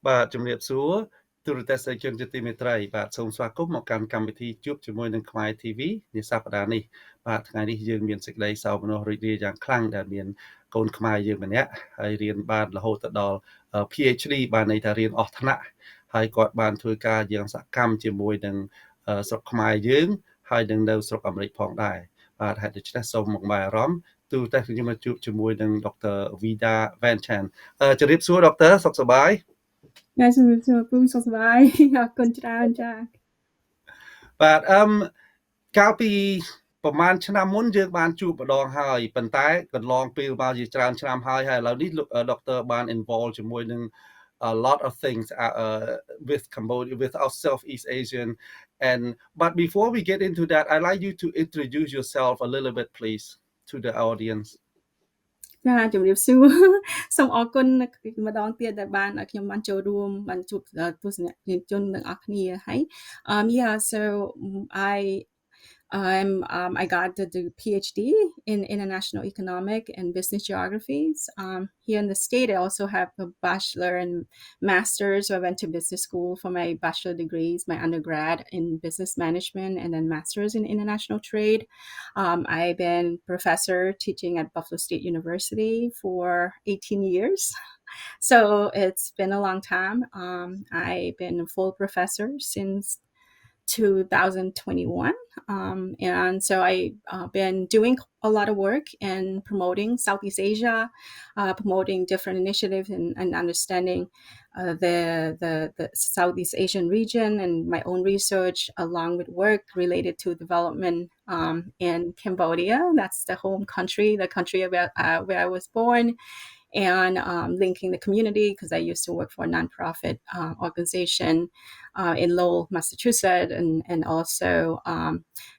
បាទជំរាបសួរទូរទស្សនិកជនជាទីមេត្រីបាទសូមស្វាគមន៍មកកាន់កម្មវិធីជួបជាមួយនឹងខ្មែរ TV នាសប្តាហ៍នេះបាទថ្ងៃនេះយើងមានសេចក្តីសោមនស្សរីករាយយ៉ាងខ្លាំងដែលមានកូនខ្មែរយើងម្នាក់ហើយរៀនបានរហូតទៅដល់ PhD បានន័យថារៀនអស់ថ្នាក់ហើយគាត់បានធ្វើការយ៉ាងសកម្មជាមួយនឹងស្រុកខ្មែរយើងហើយនឹងនៅស្រុកអាមេរិកផងដែរបាទហេតុដូច្នេះសូមមកបាយអារម្មណ៍ទូរទស្សនិកជនមកជួបជាមួយនឹង Dr. Vida Vanchan ជម្រាបសួរ Dr. សុខសប្បាយជំរាបសួរពូសុខសប្បាយអរគុណច្រើនចាបាទកាលពីប្រហែលឆ្នាំមុនយើងបានជួបម្ដងហើយប៉ុន្តែកន្លងពេលមកជាច្រើនឆ្នាំហើយឥឡូវនេះ Dr. បាន involve ជាមួយនឹង a lot of things with Cambodia, with our Southeast Asian. But before we get into that, I'd like you to introduce yourself a little bit, please, to the audience. ចាជំរាបសួរសូមអរគុណម្ដងទៀតដែលបានខ្ញុំបានចូលរួមបានជួបទស្សនិកជនទាំងអស់គ្នាហើយ yeah so I got the PhD in international economic and business geographies. Here in the state, I also have a bachelor and master's. So I went to business school for my bachelor degrees, my undergrad in business management, and then master's in international trade. I've been professor teaching at Buffalo State University for 18 years. So it's been a long time. I've been a full professor since 2021. And so I've been doing a lot of work in promoting Southeast Asia, promoting different initiatives and understanding the Southeast Asian region and my own research along with work related to development in Cambodia. That's the home country, the country where I was born. And linking the community because I used to work for a nonprofit organization in Lowell, Massachusetts, and also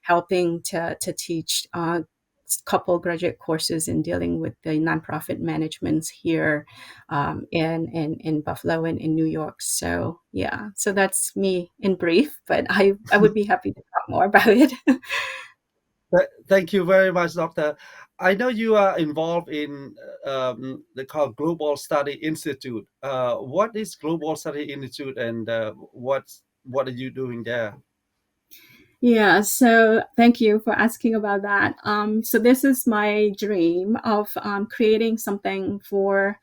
helping to teach a couple graduate courses in dealing with the nonprofit managements here in Buffalo and in New York. So yeah, so that's me in brief, but I would be happy to talk more about it. Thank you very much, Doctor. I know you are involved in the called Global Study Institute. What is Global Study Institute, and what are you doing there? Yeah, so thank you for asking about that. So this is my dream of creating something for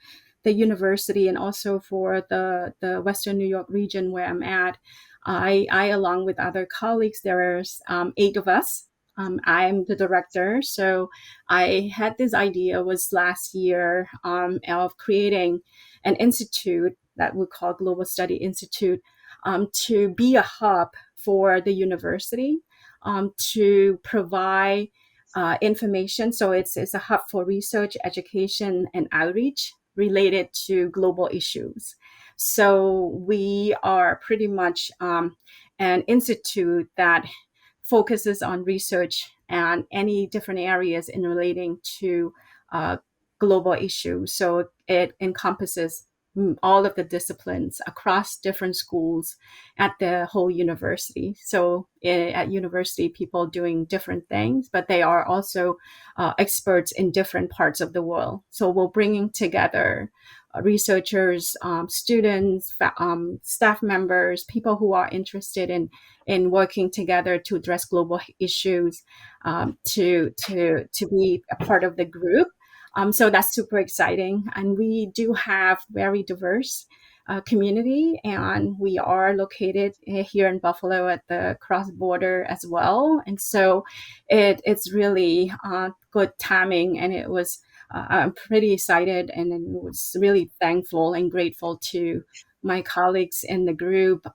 the university and also for the Western New York region where I'm at. I along with other colleagues, there's 8 of us. I'm the director, so I had this idea was last year of creating an institute that we call Global Study Institute to be a hub for the university to provide information. So it's a hub for research, education, and outreach related to global issues. So we are pretty much an institute that focuses on research and any different areas in relating to global issues. So it encompasses all of the disciplines across different schools at the whole university. So at university, people doing different things, but they are also experts in different parts of the world. So we're bringing together researchers, students, staff members, people who are interested in working together to address global issues, to be a part of the group. So that's super exciting. And we do have very diverse community, and we are located here in Buffalo at the cross border as well. And so it's really good timing, and it was I'm pretty excited and was really thankful and grateful to my colleagues in the group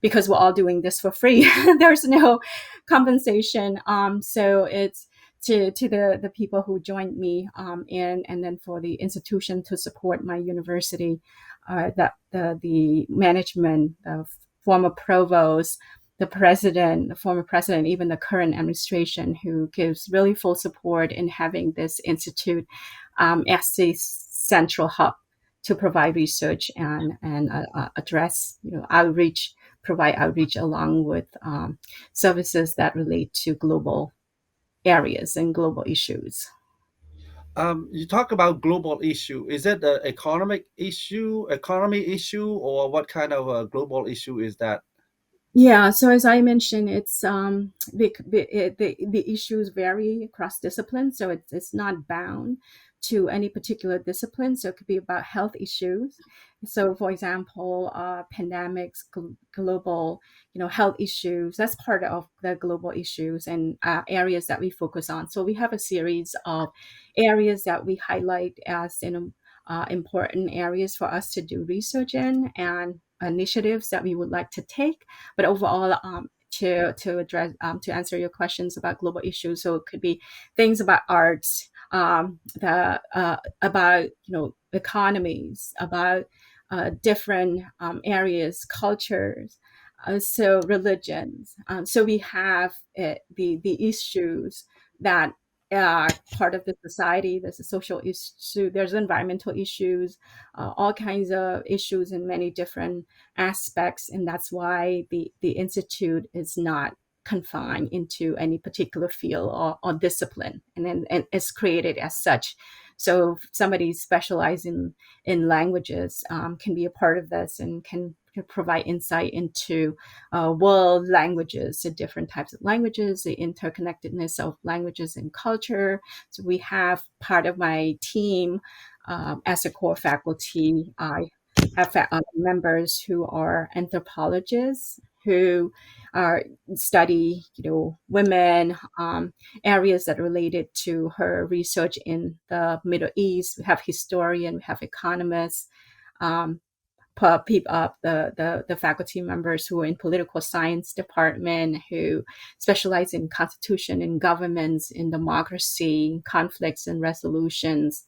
because we're all doing this for free. There's no compensation. So it's to the people who joined me and then for the institution to support my university, that the management, the former provost, the president, the former president, even the current administration, who gives really full support in having this institute as the central hub to provide research and address outreach, provide outreach along with services that relate to global areas and global issues. You talk about global issue. Is it an economy issue, or what kind of a global issue is that? Yeah, so as I mentioned, it's the issues vary across disciplines, so it's not bound to any particular discipline. So it could be about health issues. So, for example, pandemics, global, health issues. That's part of the global issues and areas that we focus on. So we have a series of areas that we highlight as important areas for us to do research in and initiatives that we would like to take. But overall, to address to answer your questions about global issues, so it could be things about arts, the about economies, about different areas, cultures. So religions. So we have the issues that are part of the society. There's a social issue. There's environmental issues, all kinds of issues in many different aspects, and that's why the institute is not confined into any particular field or discipline, and it's created as such. So if somebody specializing in languages can be a part of this and can provide insight into world languages, the different types of languages, the interconnectedness of languages and culture. So we have part of my team as a core faculty. I have members who are anthropologists who are study women, areas that are related to her research in the Middle East. We have historian, we have economists, um, the faculty members who are in political science department who specialize in constitution and governments, in democracy, conflicts and resolutions,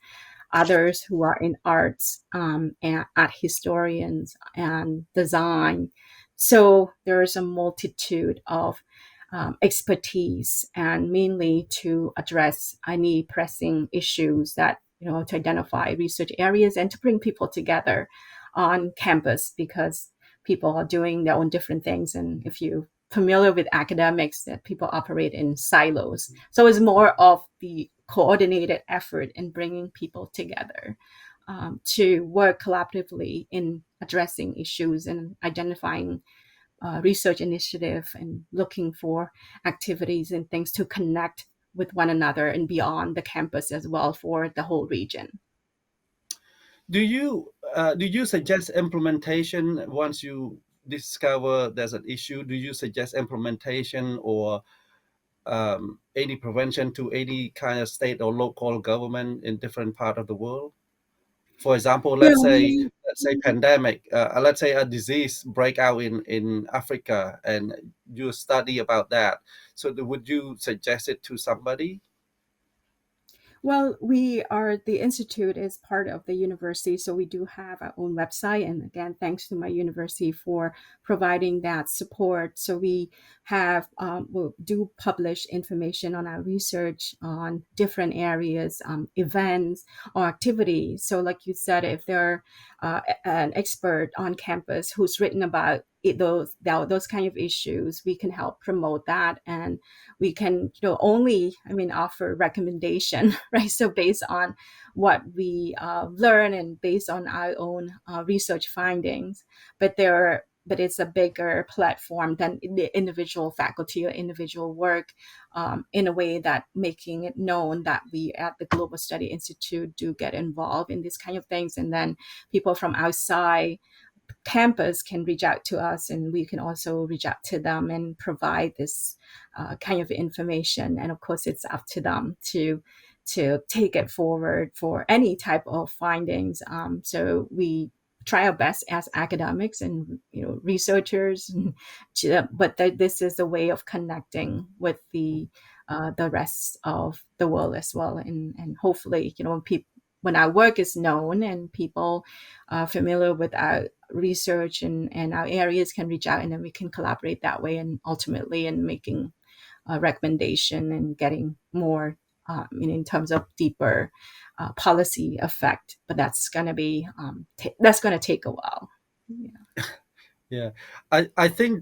others who are in arts, and art historians and design. So there is a multitude of expertise, and mainly to address any pressing issues that, to identify research areas and to bring people together on campus, because people are doing their own different things. And if you're familiar with academics, that people operate in silos. So it's more of the coordinated effort in bringing people together to work collaboratively in addressing issues and identifying research initiative and looking for activities and things to connect with one another and beyond the campus as well for the whole region. Do you suggest implementation once you discover there's an issue? Do you suggest implementation or any prevention to any kind of state or local government in different part of the world? For example, Yeah, let's say pandemic, let's say a disease break out in Africa, and you study about that. So would you suggest it to somebody? well, the institute is part of the university, so we do have our own website. And again, thanks to my university for providing that support. So we we'll do publish information on our research on different areas, events or activities. So, like you said, if there an expert on campus who's written about those kind of issues, we can help promote that, and we can only offer recommendation right, so based on what we learn and based on our own research findings. But it's a bigger platform than the individual faculty or individual work, in a way that making it known that we at the Global Study Institute do get involved in these kind of things, and then people from outside campus can reach out to us, and we can also reach out to them and provide this kind of information. And of course, it's up to them to take it forward for any type of findings. So we try our best as academics and researchers, but this is a way of connecting with the rest of the world as well, and hopefully when our work is known and people are familiar with our research and our areas can reach out, and then we can collaborate that way, and ultimately in making a recommendation and getting more in terms of deeper policy effect. But that's going to be that's going to take a while. Yeah. Yeah, I think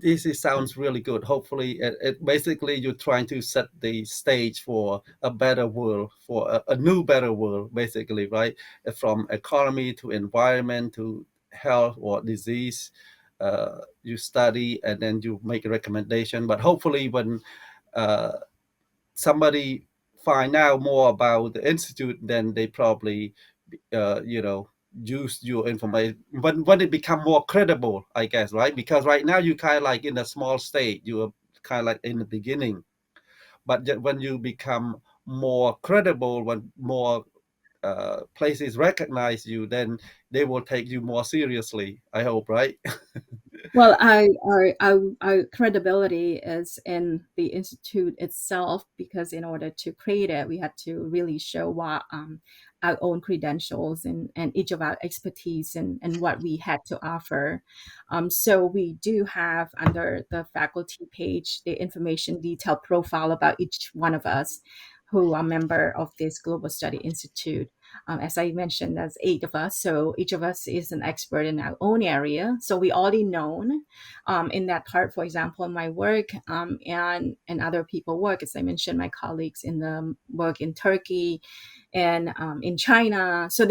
sounds really good. Hopefully, it basically you're trying to set the stage for a better world, for a new better world, basically, right? From economy to environment to health or disease, you study and then you make a recommendation. But hopefully, when uh, somebody find out more about the institute, then they probably, you know, use your information when it become more credible, I guess, right? Because right now you kind of like in a small state, you are kind of like in the beginning, but when you become more credible, when more places recognize you, then they will take you more seriously. I hope, right? Well, our credibility is in the institute itself, because in order to create it, we had to really show what our own credentials and each of our expertise and what we had to offer. So we do have under the faculty page the information detailed profile about each one of us who are member of this Global Study Institute. As I mentioned, there's 8 of us, so each of us is an expert in our own area. So we already known in that part. For example, in my work and other people work, as I mentioned, my colleagues in the work in Turkey and in China. So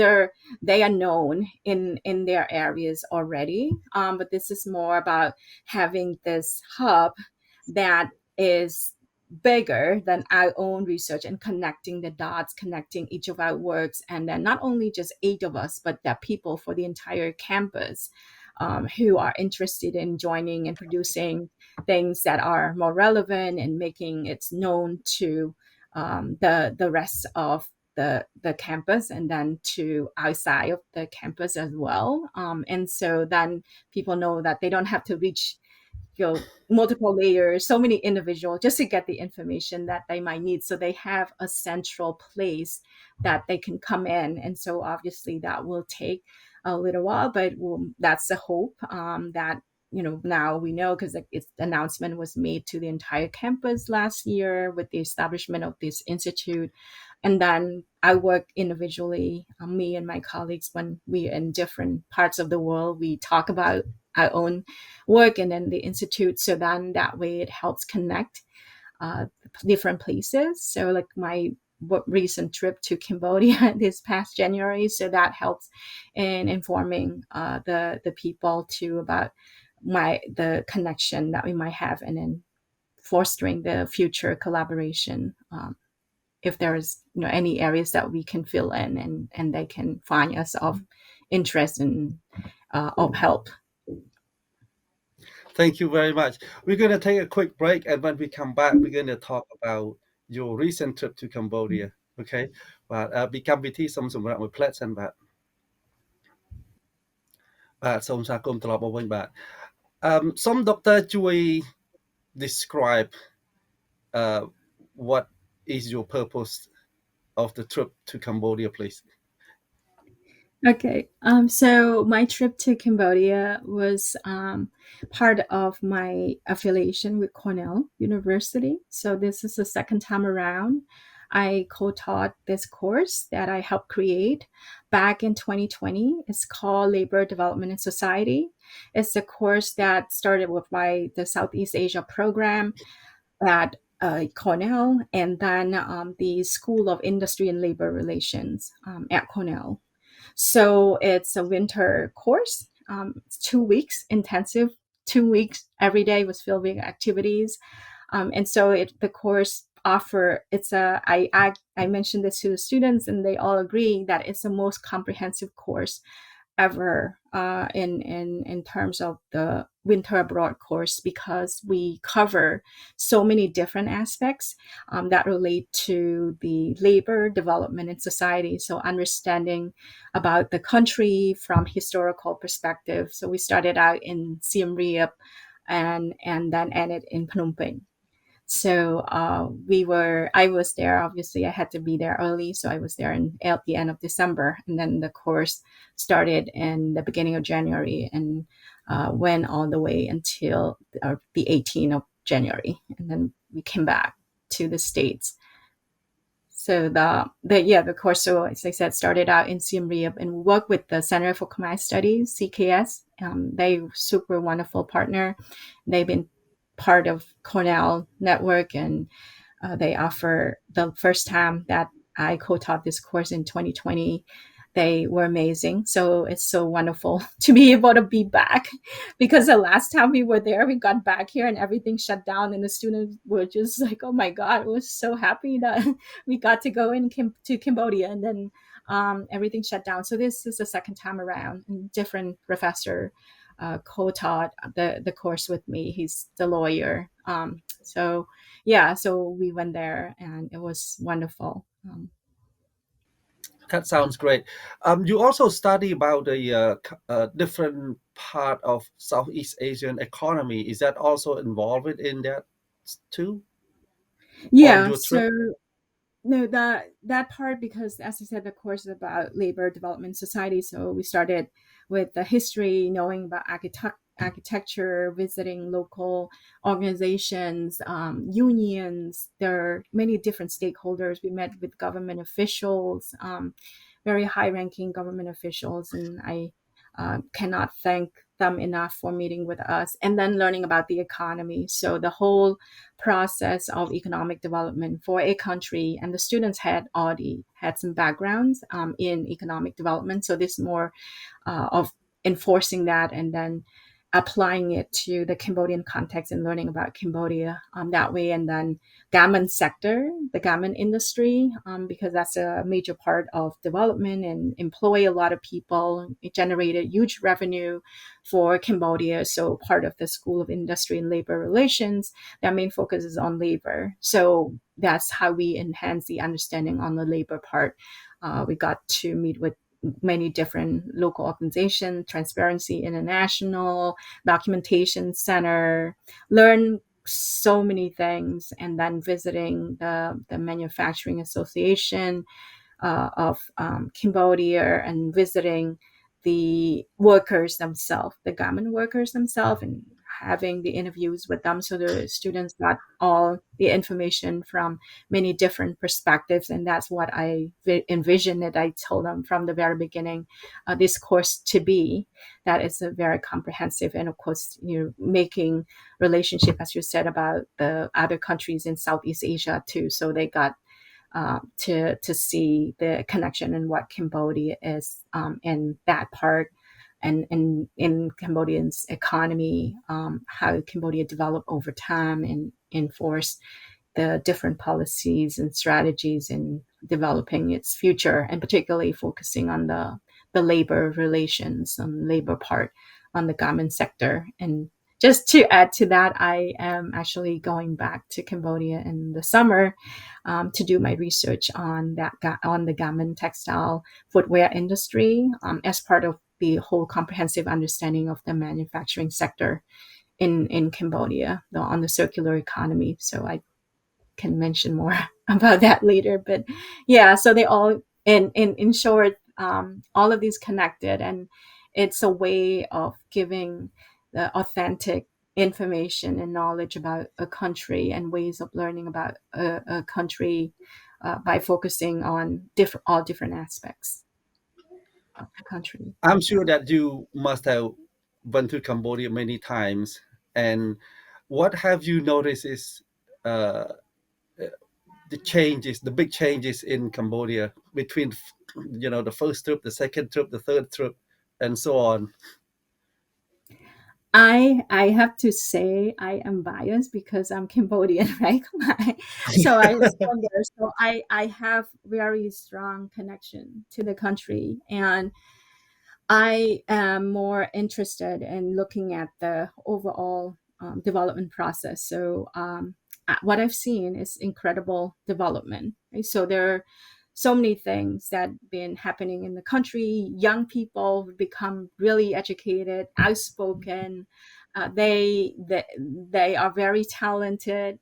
they are known in their areas already. But this is more about having this hub that is bigger than our own research and connecting the dots, connecting each of our works, and then not only just 8 of us, but that people for the entire campus who are interested in joining and producing things that are more relevant and making it known to the rest of the campus and then to outside of the campus as well. And so then people know that they don't have to reach multiple layers, so many individuals just to get the information that they might need. So they have a central place that they can come in. And so obviously that will take a little while, but that's the hope that now we know, because its announcement was made to the entire campus last year with the establishment of this institute. And then I work individually, me and my colleagues, when we're in different parts of the world, we talk about our own work and then the institute. So then that way it helps connect uh, different places. So like my recent trip to Cambodia this past January, so that helps in informing the people too about the connection that we might have, and then fostering the future collaboration. If there's any areas that we can fill in, and they can find us of interest and of help. Thank you very much. We're going to take a quick break, and when we come back, we're going to talk about your recent trip to Cambodia. Okay, បាទពីកម្មវិធីសូមសម្រាប់មួយផ្លែតសិនបាទសូមស្វាគមន៍ត្រឡប់មកវិញបាទសូមដុកទ័រជួយ describe uh, what is your purpose of the trip to Cambodia, please? Okay. So my trip to Cambodia was part of my affiliation with Cornell University. So this is the second time around. I co-taught this course that I helped create back in 2020. It's called Labor Development and Society. It's a course that started with the Southeast Asia program at Cornell, and then the School of Industry and Labor Relations at Cornell. So it's a winter course. It's 2 weeks intensive. 2 weeks every day was filled with activities, and so the course offer it's a I mentioned this to the students, and they all agree that it's the most comprehensive course ever in terms of the winter abroad course, because we cover so many different aspects that relate to the labor development in society. So understanding about the country from historical perspective. So we started out in Siem Reap and then ended in Phnom Penh. So I was there. Obviously, I had to be there early, so I was there at the end of December, and then the course started in the beginning of January and went all the way until the 18th of January, and then we came back to the States. So the course, so as I said, started out in Siem Reap and worked with the Center for Khmer Studies, CKS. They super wonderful partner. They've been part of Cornell network, and they offer the first time that I co-taught this course in 2020. They were amazing. So it's so wonderful to be able to be back, because the last time we were there, we got back here and everything shut down, and the students were just like, "Oh my God!" We was so happy that we got to go to Cambodia, and then everything shut down. So this is the second time around, and different professor co-taught the course with me. He's the lawyer. So yeah, so we went there and it was wonderful. That sounds great. You also study about the different part of Southeast Asian economy. Is that also involved in that too on Yeah, your trip? so no, that part, because as I said, the course is about labor development society. So we started with the history, knowing about architecture, visiting local organizations, unions. There are many different stakeholders. We met with government officials, very high-ranking government officials, and I cannot thank them enough for meeting with us, and then learning about the economy. So the whole process of economic development for a country, and the students had some backgrounds in economic development. So this more of enforcing that, and then applying it to the Cambodian context and learning about Cambodia that way. And then garment sector, the garment industry, because that's a major part of development and employ a lot of people. It generated huge revenue for Cambodia. So part of the School of Industry and Labor Relations, their main focus is on labor. So that's how we enhance the understanding on the labor part. We got to meet with many different local organizations, Transparency International, Documentation Center, learn so many things, and then visiting the Manufacturing Association of Cambodia, and visiting the workers themselves, the garment workers themselves, and having the interviews with them. So the students got all the information from many different perspectives. And that's what I envisioned that I told them from the very beginning, this course to be, that it's a very comprehensive. And of course, making relationship, as you said, about the other countries in Southeast Asia too. So they got to see the connection and what Cambodia is in that part, and in Cambodian's economy, how Cambodia developed over time and enforce the different policies and strategies in developing its future, and particularly focusing on the labor relations and labor part on the garment sector. And just to add to that, I am actually going back to Cambodia in the summer to do my research on on the garment textile footwear industry as part of the whole comprehensive understanding of the manufacturing sector in Cambodia, on the circular economy. So I can mention more about that later. But yeah, so they all, in short, all of these connected, and it's a way of giving the authentic information and knowledge about a country, and ways of learning about a country by focusing on all different aspects of the country. I'm sure that you must have been to Cambodia many times. And what have you noticed is uh, the changes, the big changes in Cambodia between, the first trip, the second trip, the third trip, and so on. I have to say I am biased because I'm Cambodian, right? So I was born there. So I have very strong connection to the country, and I am more interested in looking at the overall development process. So what I've seen is incredible development. Right? So there are so many things that have been happening in the country. Young people have become really educated, outspoken. They are very talented.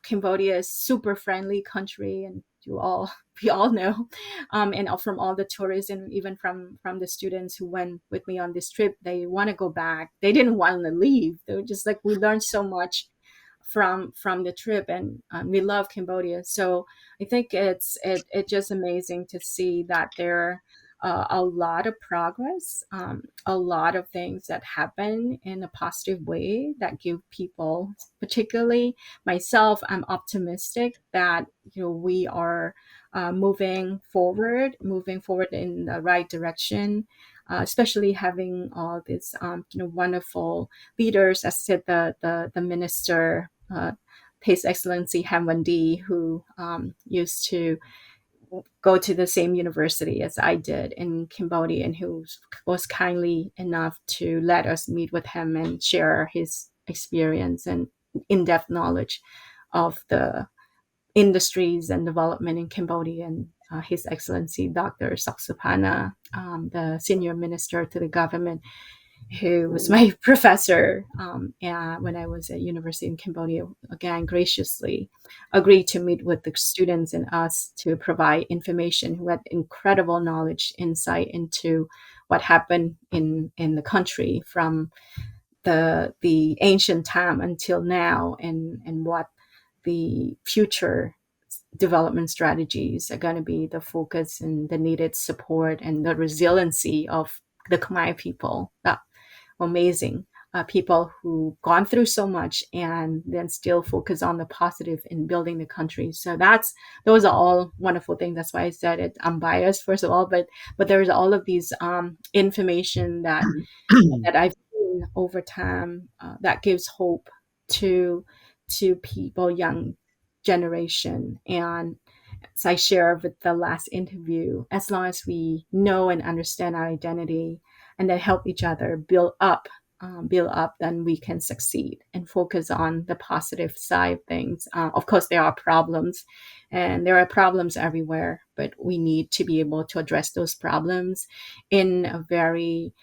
Cambodia is super friendly country, and we all know, and from all the tourists, and even from the students who went with me on this trip, they want to go back. They didn't want to leave. They were just like, we learned so much from the trip, and we love Cambodia. So I think it's just amazing to see that there a lot of progress, a lot of things that happen in a positive way that give people, particularly myself, I'm optimistic that we are moving forward in the right direction, especially having all these wonderful leaders, as said the minister, His Excellency Hamwandi, who used to go to the same university as I did in Cambodia, and who was kindly enough to let us meet with him and share his experience and in-depth knowledge of the industries and development in Cambodia. And His Excellency Dr. Saksapana, the senior minister to the government, who was my professor when I was at university in Cambodia, again graciously agreed to meet with the students and us to provide information, who had incredible knowledge, insight into what happened in the country from the ancient time until now, and what the future development strategies are going to be the focus and the needed support and the resiliency of the Khmer people. That amazing people who gone through so much and then still focus on the positive in building the country. So those are all wonderful things. That's why I said it. I'm biased, first of all, but there's all of these information that I've seen over time that gives hope to people, young generation. And as I shared with the last interview, as long as we know and understand our identity and then help each other build up, then we can succeed and focus on the positive side of things. Of course, there are problems, and there are problems everywhere, but we need to be able to address those problems in a very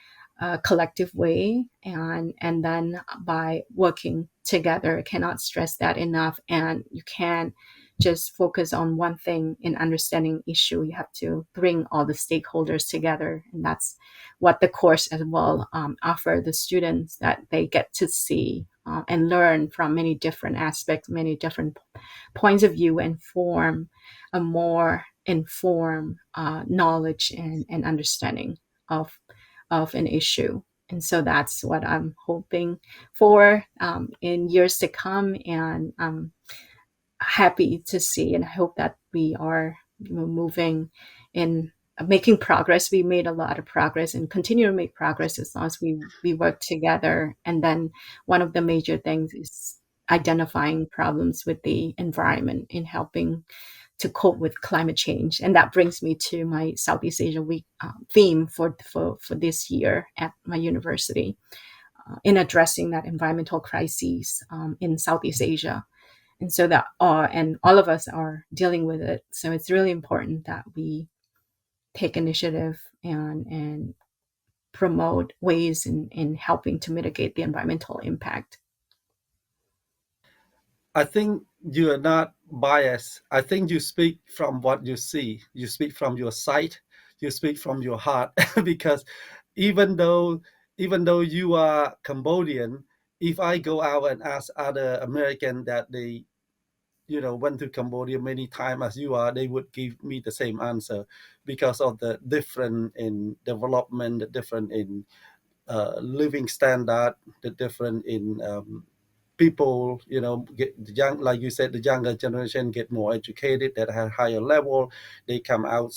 collective way, and then by working together. I cannot stress that enough. And you can't just focus on one thing in understanding issue. You have to bring all the stakeholders together, and that's what the course as well offer the students, that they get to see and learn from many different aspects, many different points of view, and form a more informed knowledge and understanding of an issue. And so that's what I'm hoping for in years to come. And I'm happy to see, and I hope that we are moving in making progress. We made a lot of progress and continue to make progress as long as we work together. And then one of the major things is identifying problems with the environment in helping to cope with climate change. And that brings me to my Southeast Asia Week theme for this year at my university, in addressing that environmental crises in Southeast Asia. And so that and all of us are dealing with it. So it's really important that we take initiative and promote ways in helping to mitigate the environmental impact. I think you are not biased. I think you speak from what you see. You speak from your sight. You speak from your heart. Because even though even though you are Cambodian, if I go out and ask other American that they went to Cambodia many times as you are, they would give me the same answer, because of the different in development, the different in living standard, the different in people, get the young, like you said, the younger generation get more educated, that have higher level. They come out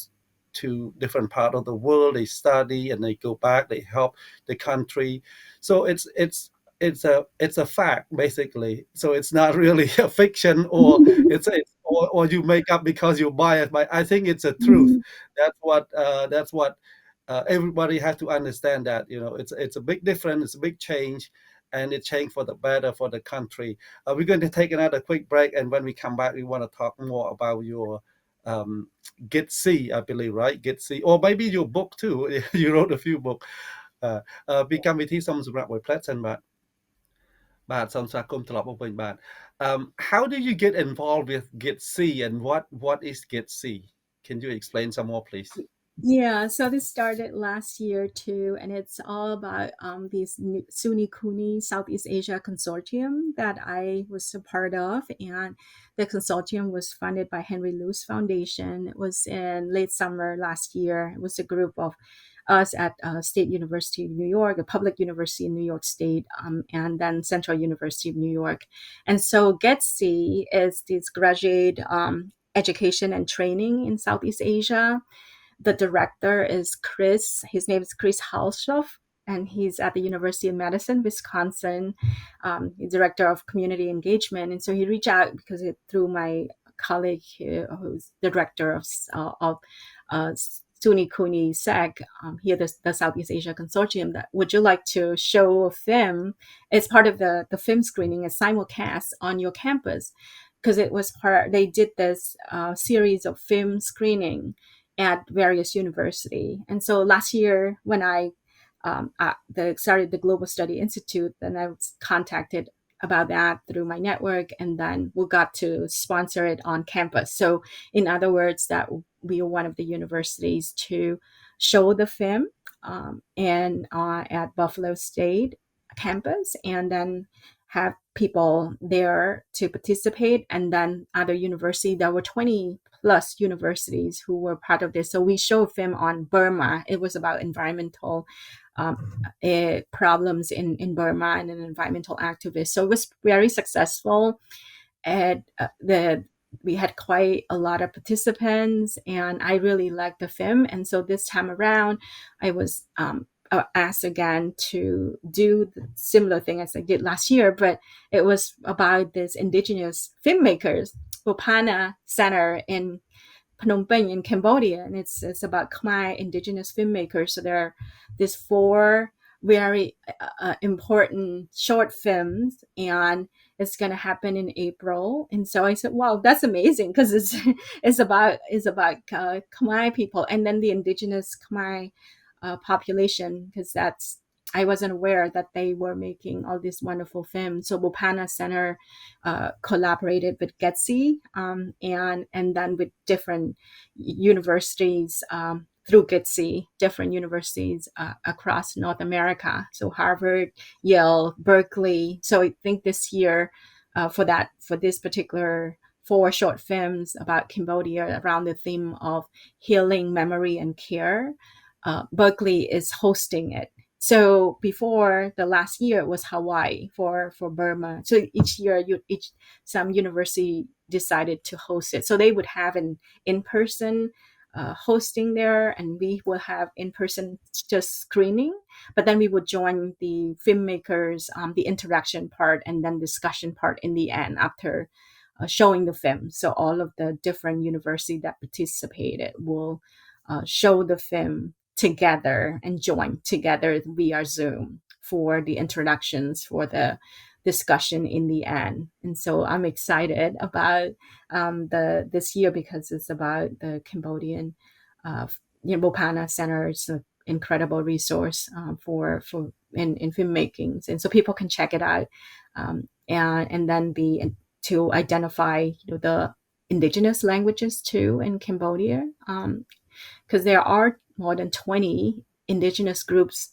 to different part of the world, they study and they go back, they help the country. So it's a fact, basically. So it's not really a fiction, or or you make up because you're biased. But I think it's a truth. That's what everybody has to understand, that it's a big difference, it's a big change, and it changed for the better for the country. We're going to take another quick break, and when we come back, we want to talk more about your Get See, I believe, right? Get See, or maybe your book too. You wrote a few books. ពីកម្មវិធីសូមសម្រាប់មួយផ្លែតសិនបាទសូមស្វាគមន៍ត្រឡប់មកវិញបាទ how do you get involved with Get See, and what is Get See? Can you explain some more, please? Yeah, so this started last year too, and it's all about these SUNY CUNY Southeast Asia Consortium that I was a part of, and the consortium was funded by Henry Luce Foundation. It was in late summer last year. It was a group of us at State University of New York, a public university in New York State, and then Central University of New York. And so GETC is this graduate education and training in Southeast Asia. The director is Chris. His name is Chris Halshoff, and he's at the University of Madison, Wisconsin. He's director of community engagement, and so he reached out because through my colleague here, who's the director of SUNY CUNY SEC here, the Southeast Asia Consortium. That would you like to show a film? It's part of the film screening, a simulcast on your campus, because it was part. They did this series of film screening at various university. And so last year, when I started the Global Study Institute, then I was contacted about that through my network, and then we got to sponsor it on campus. So, in other words, that we are one of the universities to show the film and at Buffalo State campus, and then have people there to participate, and then other universities. There were 20 plus universities who were part of this. So we showed film on Burma. It was about environmental problems in Burma and an environmental activist. So it was very successful. And we had quite a lot of participants, and I really liked the film. And so this time around, I was asked again to do the similar thing as I did last year, but it was about this indigenous filmmakers, Bopana Center in Phnom Penh in Cambodia, and it's about Khmer indigenous filmmakers. So there are these four very important short films, and it's going to happen in April. And so I said, "Wow, that's amazing!" Because it's about Khmer people, and then the indigenous Khmer population, because that's I wasn't aware that they were making all these wonderful films. So Bopana Center collaborated with GETC and then with different universities through GETC, different universities across North America. So Harvard, Yale, Berkeley. So I think this year for this particular four short films about Cambodia around the theme of healing, memory, and care, Berkeley is hosting it. So before the last year, it was Hawaii for Burma. So each year, some university decided to host it. So they would have an in-person hosting there, and we will have in-person just screening. But then we would join the filmmakers, the interaction part, and then discussion part in the end after showing the film. So all of the different universities that participated will show the film together and join together via Zoom for the introductions, for the discussion in the end. And so I'm excited about the this year because it's about the Cambodian Bopana Center. It's an incredible resource for in filmmaking, and so people can check it out, and then to identify the indigenous languages too in Cambodia, because there are more than 20 indigenous groups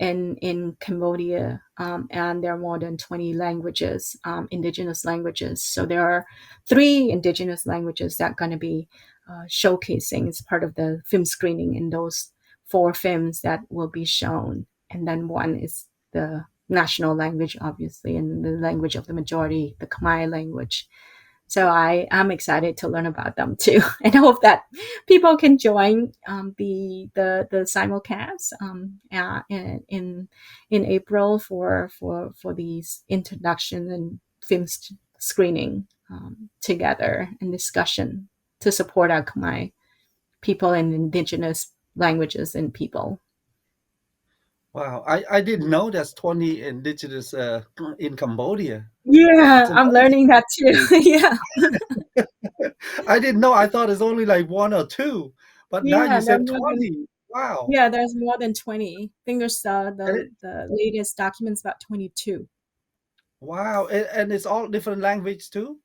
in Cambodia, and there are more than 20 languages, indigenous languages. So there are three indigenous languages that are going to be showcasing as part of the film screening in those four films that will be shown. And then one is the national language, obviously, and the language of the majority, the Khmer language. So I am excited to learn about them too, and I hope that people can join the simulcast in April for these introduction and film screening together and discussion to support our Khmer people and indigenous languages and people. Wow, I didn't know there's 20 indigenous in Cambodia. Yeah, It's I'm amazing. learning that too. Yeah, I didn't know. I thought it's only like one or two, but now yeah, you said 20. Wow. yeah, there's more than 20. I think there's And it, the latest documents about 22. wow, and it's all different language too?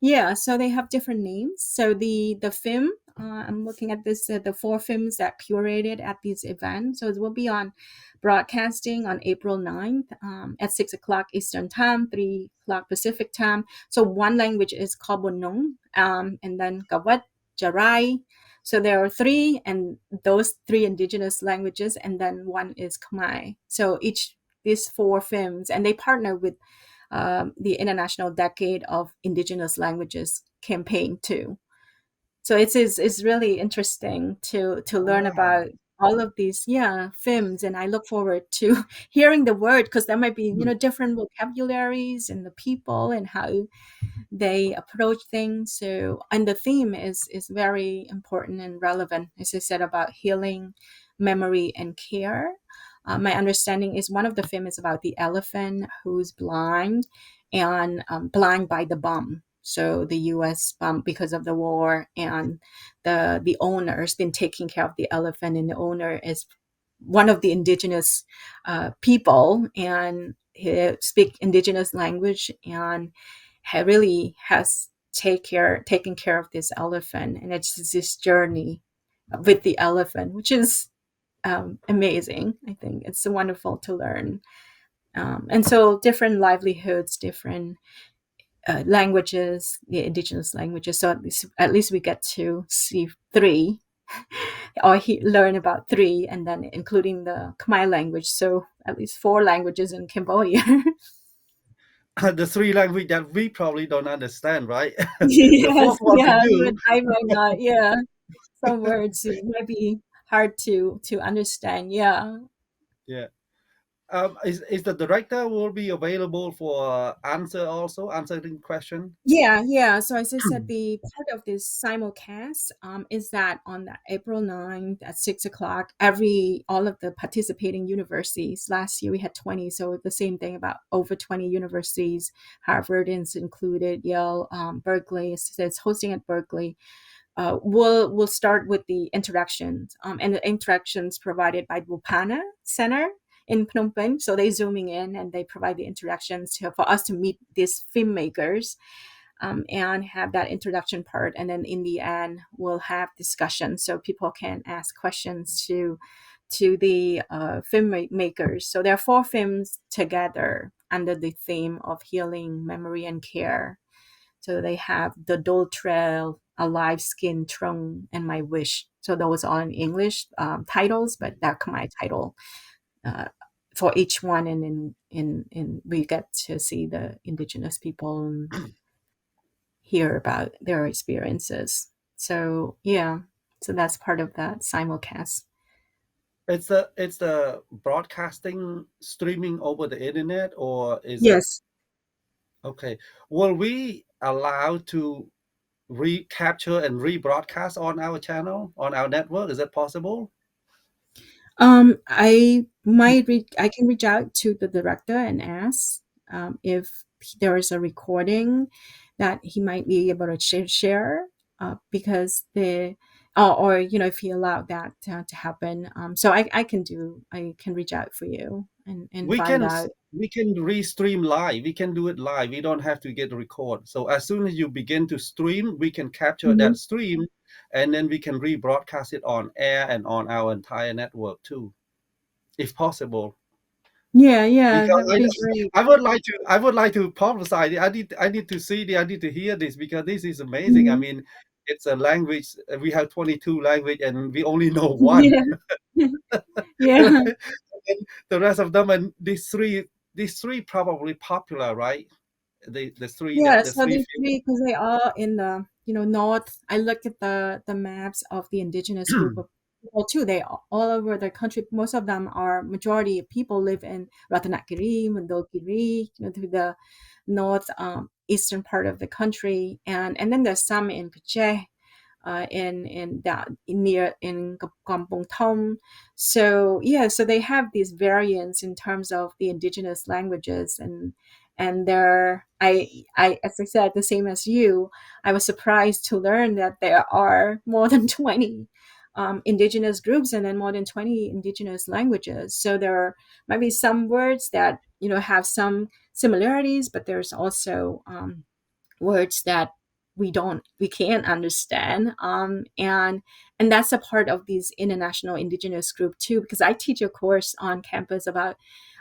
Yeah, so they have different names. So the film I'm looking at this, the four films that curated at this event. So it will be on broadcasting on April 9th at 6 o'clock Eastern Time, 3 o'clock Pacific Time. So one language is Kabonong, and then Kawat, Jarai. So there are three, and those three indigenous languages, and then one is Khmer. So each these four films, and they partner with the International Decade of Indigenous Languages campaign too. So it's really interesting to learn Wow. about all of these, yeah, films, and I look forward to hearing the word, because there might be, Mm. different vocabularies and the people and how they approach things. So, and the theme is very important and relevant, as I said, about healing, memory, and care. My understanding is one of the film is about the elephant who's blind, and blind by the bomb. So the U.S. bomb because of the war, and the owner's been taking care of the elephant, and the owner is one of the indigenous people, and he speak indigenous language, and really has taken care of this elephant, and it's this journey with the elephant, which is amazing. I think it's wonderful to learn, and so different livelihoods, different languages, the indigenous languages. So at least we get to see three, or learn about three, and then including the Khmer language. So at least four languages in Cambodia. The three language that we probably don't understand, right? The Yes, fourth one we yeah, do. even I might not. Yeah, some words it might be hard to understand. Yeah. Yeah. Is the director will be available for answer also answering question? Yeah, yeah. So as I said, the part of this simulcast is that on the April 9th at 6 o'clock, all of the participating universities, last year we had 20, so the same thing, about over 20 universities, Harvard is included, Yale, Berkeley, so it's hosting at Berkeley. We'll start with the interactions, and the interactions provided by Bupana Center in Phnom Penh. So they zooming in and they provide the interactions for us to meet these filmmakers, and have that introduction part. And then in the end, we'll have discussion so people can ask questions to the filmmakers. So there are four films together under the theme of healing, memory, and care. So they have The Dole Trail, Alive Skin, Trung, and My Wish. So those are in English titles, but that Khmer title uh, for each one. And in we get to see the indigenous people and hear about their experiences. So yeah, so that's part of that simulcast. It's the broadcasting streaming over the internet, or is it Yes. okay? Will we allow to recapture and rebroadcast on our channel, on our network? Is that possible? I can reach out to the director and ask if there is a recording that he might be able to share, because or if he allowed that to happen. So I can reach out for you and We find can out. we can restream live. We can do it live. We don't have to get a record. So as soon as you begin to stream, we can capture Mhm. that stream, and then we can rebroadcast it on air and on our entire network too, if possible. Yeah, yeah, Because that would be great. I would like to publicize it. I need to see it. I need to hear this because this is amazing. I Mhm. mean, it's a language. We have 22 language and we only know one. Yeah, yeah. And the rest of them, and these three probably popular, right? The three that Yeah, the so three these film. three, because they are in the north. I looked at the maps of the indigenous group of people too. They are all over the country. Most of them are majority of people live in Ratanakiri, Mandalkiri, to the north eastern part of the country, and then there's some in Kaceh, in that near in Kampong Thom. So yeah, so they have these variants in terms of the indigenous languages, and there I as I said, the same as you, I was surprised to learn that there are more than 20 indigenous groups, and then more than 20 indigenous languages. So there might be some words that have some similarities, but there's also words that we can't understand. And that's a part of these international indigenous group too, because I teach a course on campus about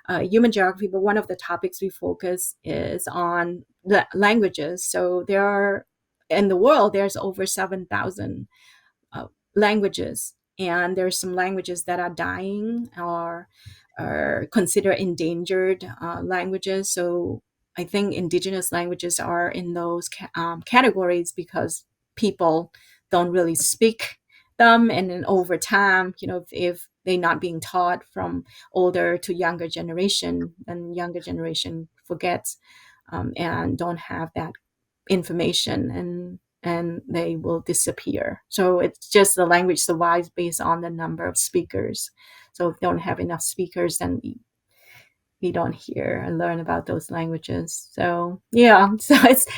human geography, but one of the topics we focus is on the languages. So there are, in the world, there's over 7,000 uh, languages, and there's some languages that are dying or are considered endangered languages. So I think indigenous languages are in those categories because people don't really speak them, and then over time, if they're not being taught from older to younger generation, then younger generation forgets and don't have that information, and they will disappear. So it's just the language survives based on the number of speakers. So if we don't have enough speakers, then we don't hear and learn about those languages. So yeah, so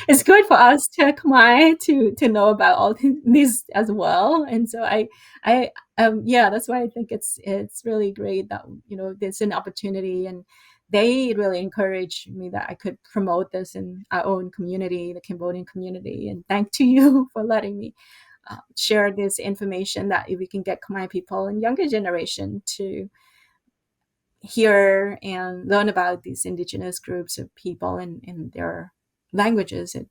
it's good for us to Khmer to know about all these as well. And so I yeah, that's why I think it's really great that there's an opportunity, and they really encouraged me that I could promote this in our own community, the Cambodian community. And thank to you for letting me share this information, that if we can get Khmer people and younger generation to hear and learn about these indigenous groups of people and their languages, it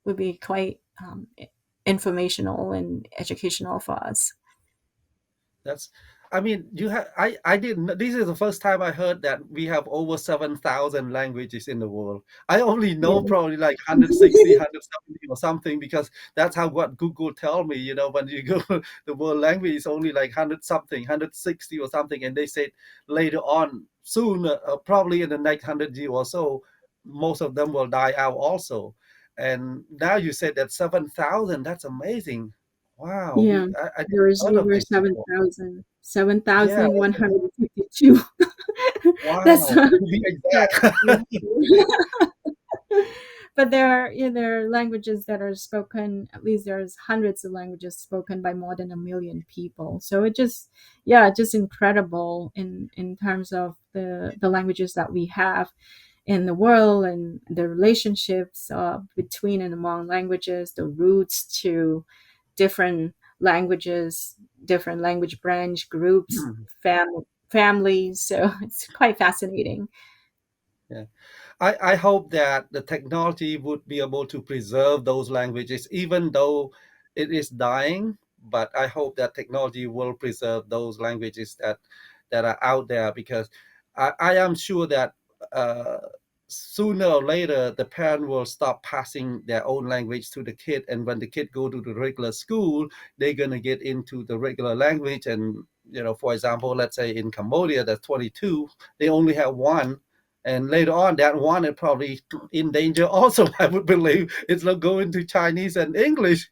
would be quite informational and educational for us. That's, I mean, you have, I didn't, this is the first time I heard that we have over 7,000 languages in the world. I only know Yeah. probably like 160, 170 or something, because that's how what Google tell me, when you go, the world language is only like 100 something, 160 or something. And they said later on, soon, probably in the next 100 years or so, most of them will die out also. And now you said that 7,000, that's amazing. Wow, Yeah, I didn't there's heard of over this before. seven Yeah, thousand that's one hundred fifty-two. That's wow, to be so, exact. yeah. But there are languages that are spoken, at least there's hundreds of languages spoken by more than 1 million people. So it just, yeah, just incredible in terms of the languages that we have in the world, and the relationships between and among languages, the roots to different languages, different language branch groups, families. So it's quite fascinating. Yeah. I hope that the technology would be able to preserve those languages, even though it is dying. But I hope that technology will preserve those languages that are out there, because I am sure that uh, sooner or later the parent will stop passing their own language to the kid, and when the kid go to the regular school, they're gonna get into the regular language. And for example, let's say in Cambodia, there's 22, they only have one, and later on that one is probably in danger also. I would believe it's not going to Chinese and English,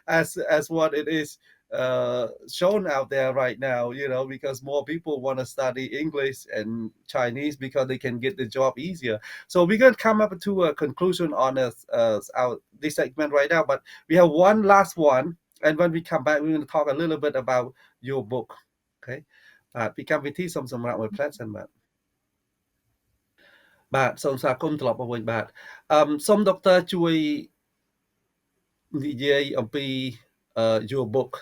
as what it is shown out there right now, because more people want to study English and Chinese because they can get the job easier. So we're going to come up to a conclusion on this segment right now, but we have one last one, and when we come back we're going to talk a little bit about your book. Okay. ពីកម្មវិធីសូមសម្រាប់មួយផ្លែតសិនបាទបាទសូមស្វាគមន៍ត្រឡប់មកវិញបាទសូមដុកទ័រជួយនិយាយអំពី your book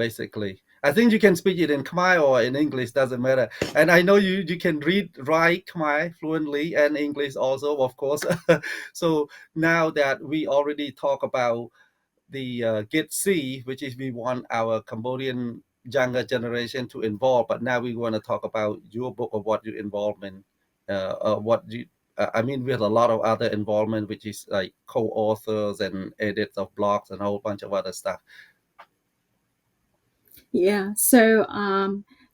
basically. I think you can speak it in Khmer or in English, doesn't matter. And I know you can read, write Khmer fluently, and English also, of course. So now that we already talk about the Get See, which is we want our Cambodian younger generation to involve. But now we want to talk about your book, of what you involvement, what you. I mean, we have a lot of other involvement, which is like co-authors and edits of blogs and a whole bunch of other stuff. Yeah. So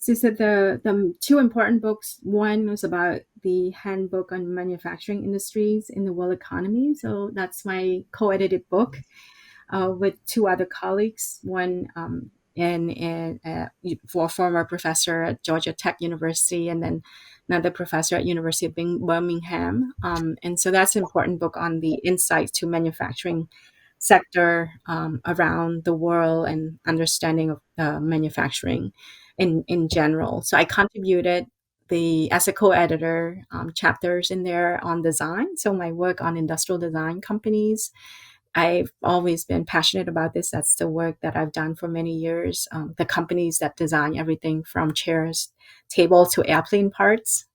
you said the two important books. One was about the handbook on manufacturing industries in the world economy. So that's my co-edited book with two other colleagues. One for a former professor at Georgia Tech University, and then another professor at University of Birmingham. And so that's an important book on the insights to manufacturing sector around the world, and understanding of manufacturing in general. So I contributed as a co-editor chapters in there on design. So my work on industrial design companies, I've always been passionate about this. That's the work that I've done for many years. The companies that design everything from chairs, table to airplane parts.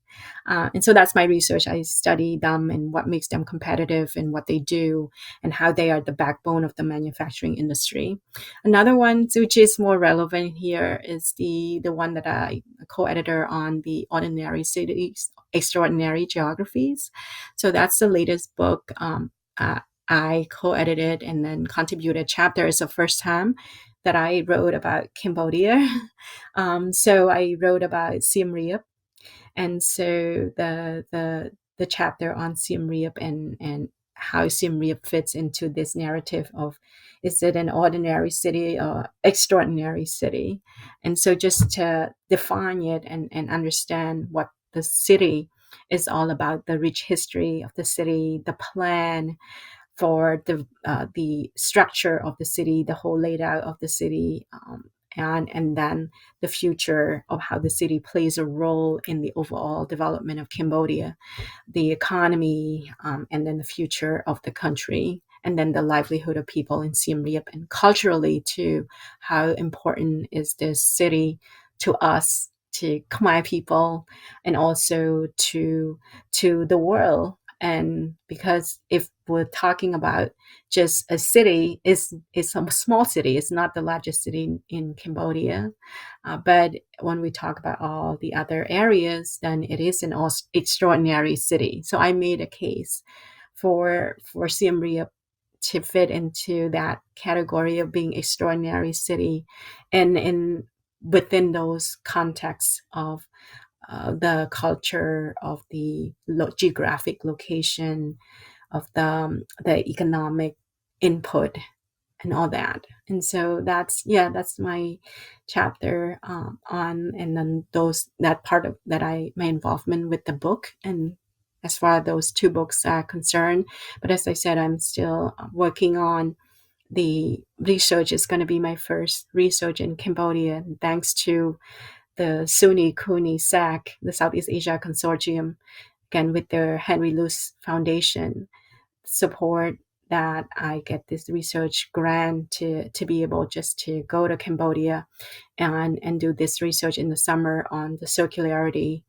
And so that's my research. I study them and what makes them competitive and what they do and how they are the backbone of the manufacturing industry. Another one, which is more relevant here, is the one that I co-editor on, the Ordinary Cities, Extraordinary Geographies. So that's the latest book. I co-edited and then contributed chapters the first time that I wrote about Cambodia. So I wrote about Siem Reap, and so the chapter on Siem Reap and how Siem Reap fits into this narrative of, is it an ordinary city or extraordinary city? And so just to define it and understand what the city is all about, the rich history of the city, the plan for the structure of the city, the whole layout of the city, and then the future of how the city plays a role in the overall development of Cambodia, the economy, and then the future of the country, and then the livelihood of people in Siem Reap, and culturally too, how important is this city to us, to Khmer people, and also to the world. And because if we're talking about just a city, it's a small city, it's not the largest city in Cambodia, but when we talk about all the other areas, then it is an extraordinary city. So I made a case for Siem Reap to fit into that category of being extraordinary city, and in within those contexts of the culture, of the geographic location, of the economic input, and all that. And so that's my chapter on, and then those that part of that I my involvement with the book, and as far as those two books are concerned. But as I said, I'm still working on the research. Is going to be my first research in Cambodia, and thanks to the SUNY CUNY SAC, the Southeast Asia Consortium, again with their Henry Luce Foundation support, that I get this research grant to be able just to go to Cambodia and do this research in the summer on the circularity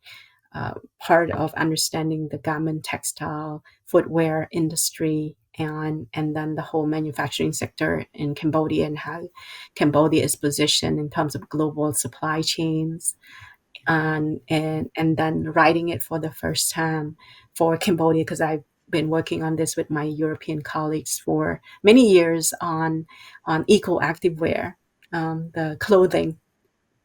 part of understanding the garment, textile, footwear industry, and then the whole manufacturing sector in Cambodia, and how Cambodia is positioned in terms of global supply chains, and then writing it for the first time for Cambodia, because I've been working on this with my European colleagues for many years on eco active wear, the clothing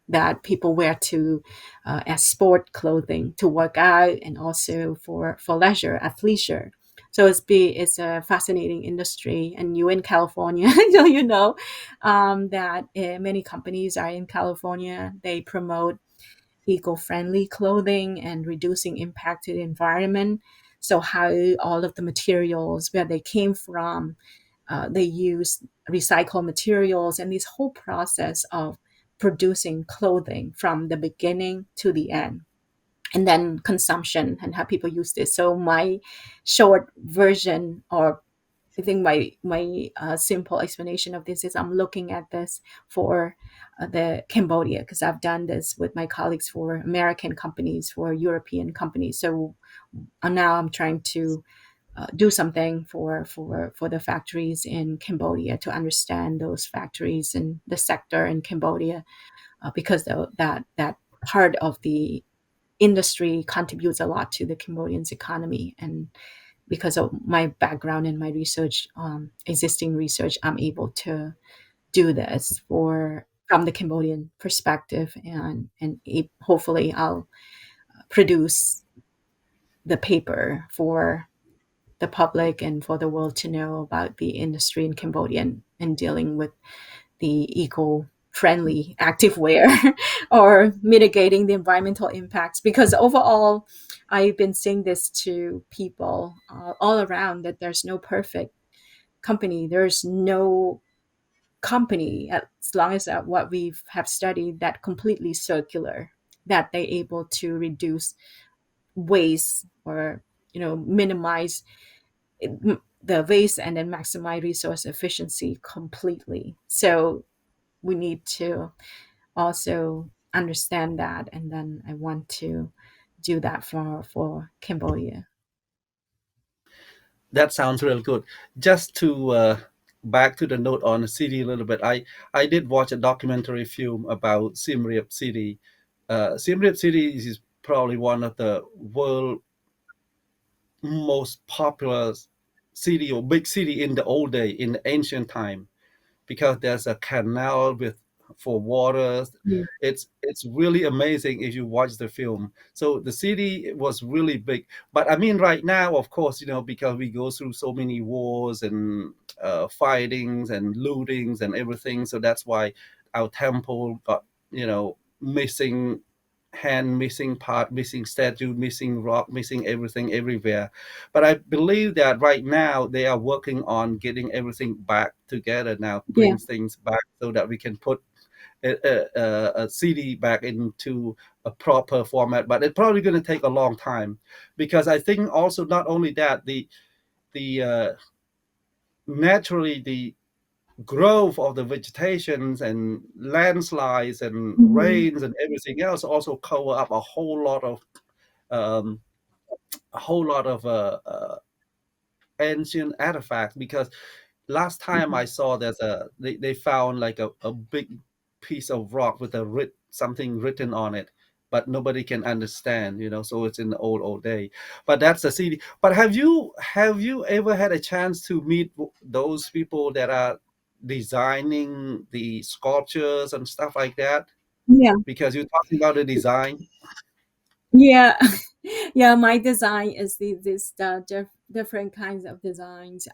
that people wear to as sport clothing to work out, and also for leisure, athleisure. So it's a fascinating industry, and you in California, so that many companies are in California. They promote eco-friendly clothing and reducing impact to the environment. So how all of the materials, where they came from, they use recycled materials, and this whole process of producing clothing from the beginning to the end, and then consumption and how people use this. So my short version, or I think my simple explanation of this is, I'm looking at this for the Cambodia, because I've done this with my colleagues for American companies, for European companies. So now I'm trying to do something for the factories in Cambodia, to understand those factories and the sector in Cambodia, because that part of the industry contributes a lot to the Cambodian's economy. And because of my background and my research, existing research, I'm able to do this for from the Cambodian perspective, and hopefully I'll produce the paper for the public and for the world to know about the industry in Cambodia, and dealing with the eco-friendly activewear or mitigating the environmental impacts. Because overall, I've been saying this to people all around, that there's no perfect company. There's no company, as long as what we have studied, that completely circular, that they're able to reduce waste, or minimize the waste and then maximize resource efficiency completely. So we need to also understand that, and then I want to do that for Cambodia. That sounds real good. Just to back to the note on the city a little bit, I did watch a documentary film about Siem Reap City. Siem Reap City is probably one of the world most popular city or big city in the old day, in the ancient time, because there's a canal with for water. Yeah. It's really amazing if you watch the film. So the city was really big, but I mean, right now, of course, because we go through so many wars and fightings and lootings and everything, so that's why our temple got missing hand, missing part, missing statue, missing rock, missing everything everywhere. But I believe that right now they are working on getting everything back together now, Yeah. bring things back so that we can put a CD back into a proper format. But it's probably going to take a long time, because I think also not only that, the naturally the growth of the vegetations and landslides and Mhm. rains and everything else also cover up um, a whole lot of ancient artifacts. Because last time I Mhm. saw they found like a big piece of rock with something written on it, but nobody can understand, so it's in the old day. But that's the city. But have you ever had a chance to meet those people that are designing the sculptures and stuff like that? Yeah. Because you're talking about the design. Yeah. Yeah, my design is different kinds of designs.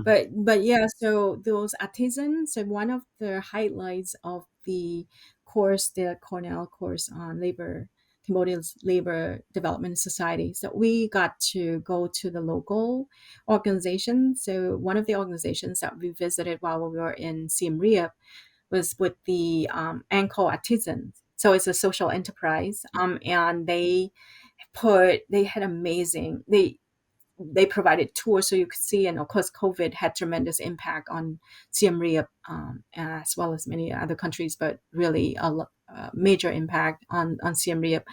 But yeah, so those artisans, so one of the highlights of the course, the Cornell course on labor, Cambodia's Labor Development Society. So we got to go to the local organization. So one of the organizations that we visited while we were in Siem Reap was with the Angkor Artisans. So it's a social enterprise, and they had amazing they provided tours so you could see, and of course COVID had tremendous impact on Siem Reap, as well as many other countries, but really a major impact on Siem Reap.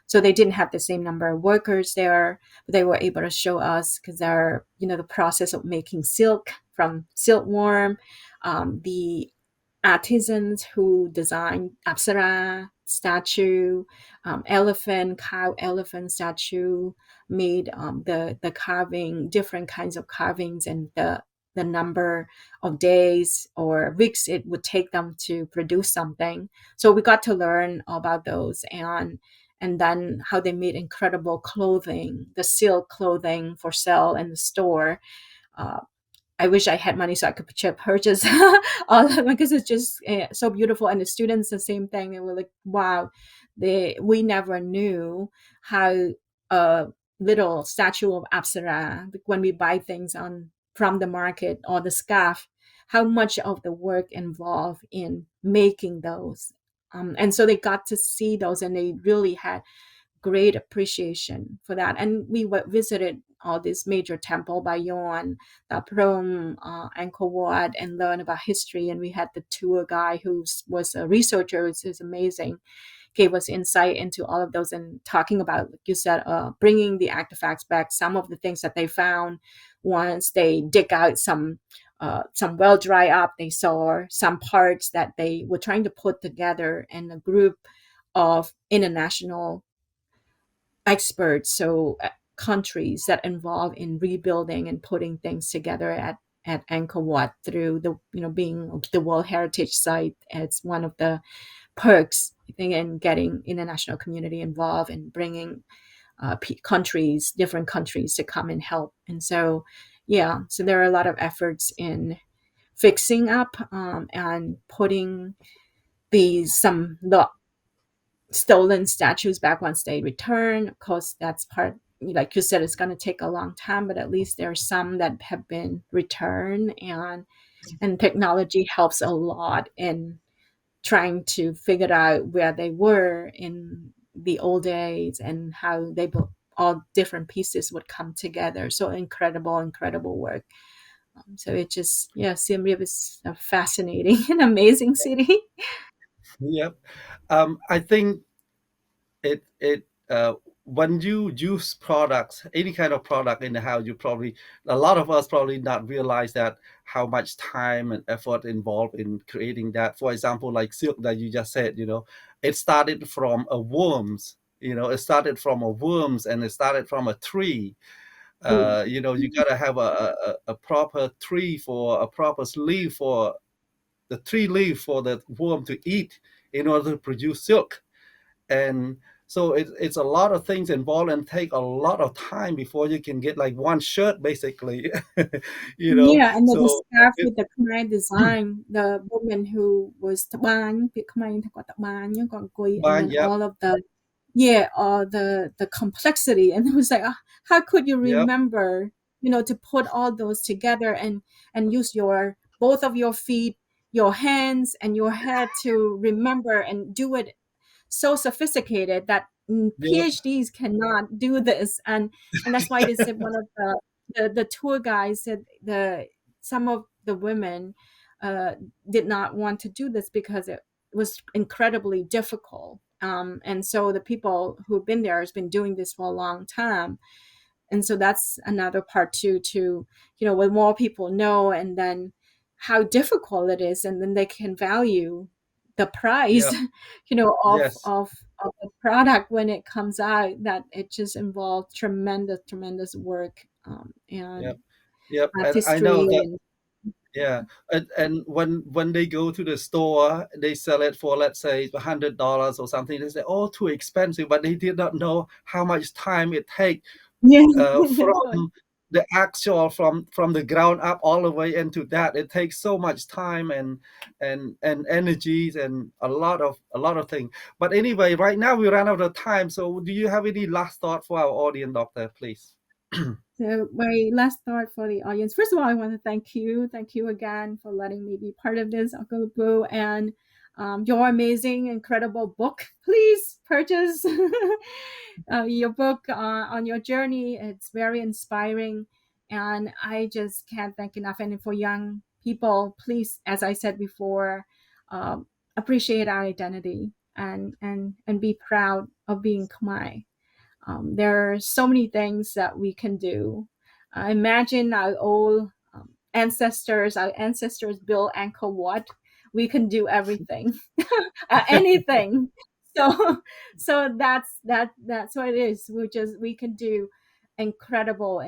So they didn't have the same number of workers there, but they were able to show us, because they're the process of making silk from silkworm, the artisans who designed apsara statue, cow elephant statue, made the carving, different kinds of carvings, and the number of days or weeks it would take them to produce something. So we got to learn about those, and then how they made incredible clothing, the silk clothing for sale in the store. uh, I wish I had money so I could purchase all of them, because it's just so beautiful. And the students, the same thing. They were like, "Wow, we never knew how a little statue of Apsara, like when we buy things on from the market or the scarf, how much of the work involved in making those." And so they got to see those, and they really had great appreciation for that. And we visited all this major temple, Bayon, the Prom, Angkor Wat, and learn about history. And we had the tour guy who was a researcher, which is amazing, gave us insight into all of those, and talking about, like you said, bringing the artifacts back. Some of the things that they found, once they dig out some well dry up, they saw some parts that they were trying to put together in a group of international experts, so countries that involve in rebuilding and putting things together at Angkor Wat, through the being the World Heritage Site. It's one of the perks, I think, in getting international community involved and bringing different countries to come and help. And so, yeah, so there are a lot of efforts in fixing up, and putting these some the stolen statues back once they return. Of course, that's part, like you said, it's going to take a long time, but at least there are some that have been returned, and technology helps a lot in trying to figure out where they were in the old days, and how they all different pieces would come together. So incredible work. So it just, yeah, Siem Reap is a fascinating and amazing city. Yep. I think it when you use products, any kind of product in the house, you probably, a lot of us probably not realize that how much time and effort involved in creating that. For example, like silk that you just said, it started from a worms. It started from a worms, and it started from a tree. You gotta have a proper tree, for a proper leaf, for the tree leaf for the worm to eat in order to produce silk. And so it's a lot of things involved, and take a lot of time before you can get like one shirt, basically. you know Yeah, and the so scarf it, with the Khmer design, the woman who was Taban, Việt Khmer thì có Taban, nhưng còn quỳ, and then yep, all of the, yeah, the complexity, and it was like, how could you yep, remember, to put all those together and use your both of your feet, your hands, and your head to remember and do it so sophisticated that yep, PhDs cannot do this, and that's why they said one of the tour guys said some of the women uh, did not want to do this because it was incredibly difficult. And so the people who've been there has been doing this for a long time, and so that's another part too, to when more people know, and then how difficult it is, and then they can value the price yep, of yes, the product when it comes out, that it just involved tremendous work, and yep, yep. And I know artistry that. and Yeah, and when they go to the store, they sell it for, let's say, $100 or something. They say, "Oh, too expensive," but they did not know how much time it takes, yeah. Definitely. from the actual, from the ground up all the way into that. It takes so much time and energies, and a lot of things. But anyway, right now we ran out of time. So do you have any last thought for our audience, doctor, please? So my last thought for the audience. First of all, I want to thank you again for letting me be part of this, Uncle Boo, and your amazing, incredible book. Please purchase your book on your journey. It's very inspiring, and I just can't thank enough. And for young people, please, as I said before, appreciate our identity and be proud of being Khmer. There are so many things that we can do. Imagine our old our ancestors built Angkor Wat. We can do everything, anything. So, so that's what it is. We can do incredible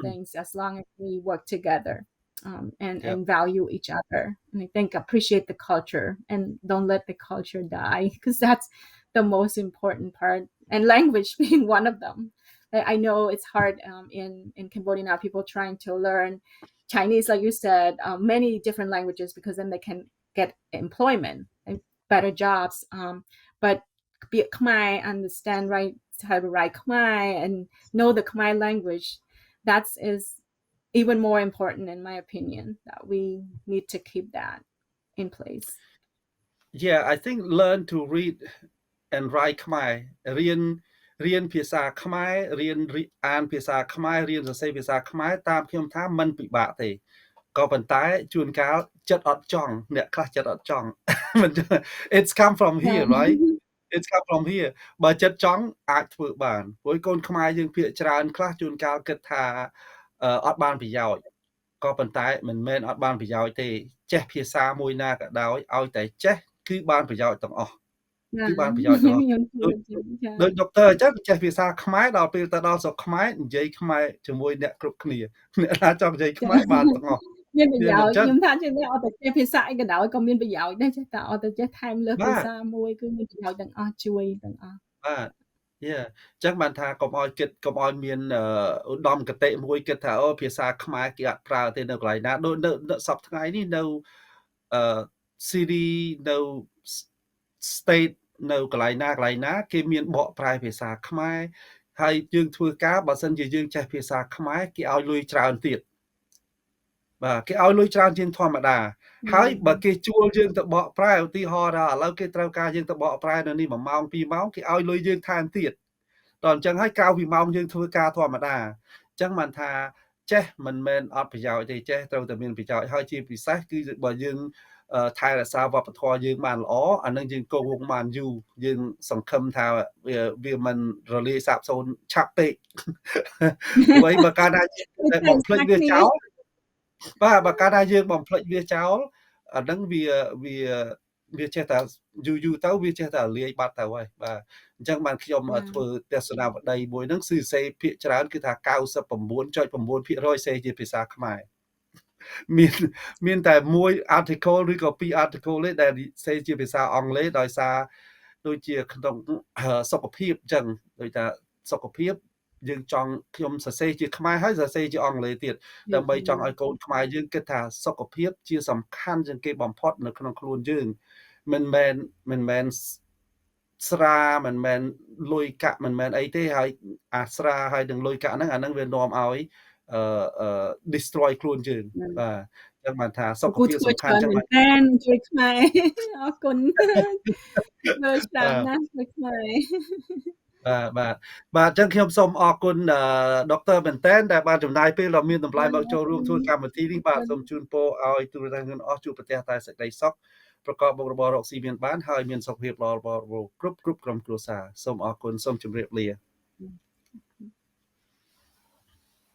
things as long as we work together, Yep, and value each other. And I think appreciate the culture and don't let the culture die, because that's the most important part, and language being one of them. I know it's hard in Cambodia now, people trying to learn Chinese, like you said, many different languages, because then they can get employment and better jobs. But be Khmer, understand right how to write Khmer and know the Khmer language. That is even more important, in my opinion. That we need to keep that in place. yeah, I think learn to read and writeខ្មែររៀនភាសាខ្មែររៀនអានភាសាខ្មែររៀនសរសេរភាសាខ្មែរតាមខ្ញុំថាមិនពិបាកទេក៏ប៉ុន្តែជួនកាលចិត្តអត់ចង់អ្នកខ្លះចិត្តអត់ចង់មិន It's come from Yeah. here, right? It's come from here. បើចិត្តចង់អាចធ្វើបានព្រោះកូនខ្មែរយើងភាគច្រើនខ្លះជួនកាលគិតថាអត់បានប្រយោជន៍ក៏ប៉ុន្តែមិនមែនអត់បានប្រយោជន៍ទេចេះភាសាមួយណាក៏ដោយឲ្យតែចេះគឺបានប្រយោជន៍ទាំងអស់ Yeah. គឺបានប្រយោជន៍ទាំងអស់ដូច Yeah. ដូចដុកទ័រអញ្ចឹងចេះភាសាខ្មែរដល់ពេលទៅដល់ស្រុកខ្មែរនិយាយខ្មែរជាមួយអ្នកគ្រប់គ្នាអ្នកណាចង់និយាយខ្មែរបានទាំងអស់មានប្រវាយោជន៍មិនអញ្ចឹងខ្ញុំថាជាងនេះអត់តែចេះភាសាអីក៏ដោយក៏មានប្រយោជន៍ដែរចេះតែអត់តែចេះថែមលើសភាបាទសាមួយគឺមានប្រយោជន៍ទាំងអស់ជួយទាំងអស់បាទ Yeah អញ្ចឹងបានថាកុំឲ្យមានឧត្តមគតិមួយគិតថាអូភាសាខ្មែរគេអត់ប្រើទេនៅកន្លែងណាដូចនៅសប្តាហ៍ថ្ងៃនេះនៅអឺ city នៅ state នៅកន្លែងណាគេមានបកប្រែភាសាខ្មែរហើយយើងធ្វើការបើសិនជាយើងចេះភាសាខ្មែរគេឲ្យលុយច្រើនទៀតបាទគេឲ្យលុយច្រើនជាងធម្មតាហើយបើគេជួលយើងទៅបកប្រែឧទាហរណ៍ថាឥឡូវគេត្រូវការយើងទៅបកប្រែនៅនេះ1ម៉ោង2ម៉ោងគេឲ្យលុយយើងថែមទៀត ដល់អញ្ចឹងហើយក្រៅពីម៉ោងយើងធ្វើការធម្មតាអញ្ចឹងបានថាចេះមិនមែនអត់ប្រយោជន៍ទេចេះត្រូវតែមានប្រយោជន៍ហើយជាពិសេសគឺបើយើងថែរក្សាវប្បធម៌យើងបានល្អអានឹងយើងគង់វង្សបានយូរយើងសង្ឃឹមថាវាមិនរលាយសាបសូន្យឆាប់ពេកព្រោះបើកាលណាយើងបំភ្លេចវាចោលបាទបើកាលណាយើងបំភ្លេចវាចោលអានឹងវាចេះតែយូរទៅវាចេះតែលាយបាត់ទៅហើយបាទអញ្ចឹងបានខ្ញុំធ្វើទស្សនាវដ្តីមួយហ្នឹងគឺសេភាគច្រើនគឺថា 99.9% សេជាភាសាខ្មែរមានតែមួយ article ឬក៏2 article ទេដែលសេជាភាសាអង់គ្លេសដោយសារដូចជាក្នុងសុខភាពអញ្ចឹងដូចថាសុខភាពយើងចង់ខ្ញុំសរសេរជាខ្មែរហើយសរសេរជាអង់គ្លេសទៀតដើម្បីចង់ឲ្យកូនខ្មែរយើងគិតថាសុខភាពជាសំខាន់ជាងគេបំផុតនៅក្នុងខ្លួនយើងមិនមែនស្រាមិនមែនលុយកាក់មិនមែនអីទេហើយអាស្រាហើយនឹងលុយកាក់ហ្នឹងអាហ្នឹងវានាំឲ្យdestroy ខ្លួនយើងបាទចឹងបានថាសុខភាពសំខាន់ចឹងមែនជួយខ្មែរអរគុណមើលច្រើនណាស់ជួយខ្មែរបាទចឹងខ្ញុំសូមអរគុណដុកទ័រមែនតែនដែលបានចំណាយពេលដ៏មានតម្លៃមកចូលរួមធ្វើកម្មវិធីនេះបាទសូមជូនពរឲ្យទូរទស្សនិកជនអស់ជួបប្រទះតែសេចក្តីសុខប្រកបមុខរបររកស៊ីមានបានហើយមានសុខភាពល្អគ្រប់ក្រុមគ្រួសារសូមអរគុណសូមជម្រាបលា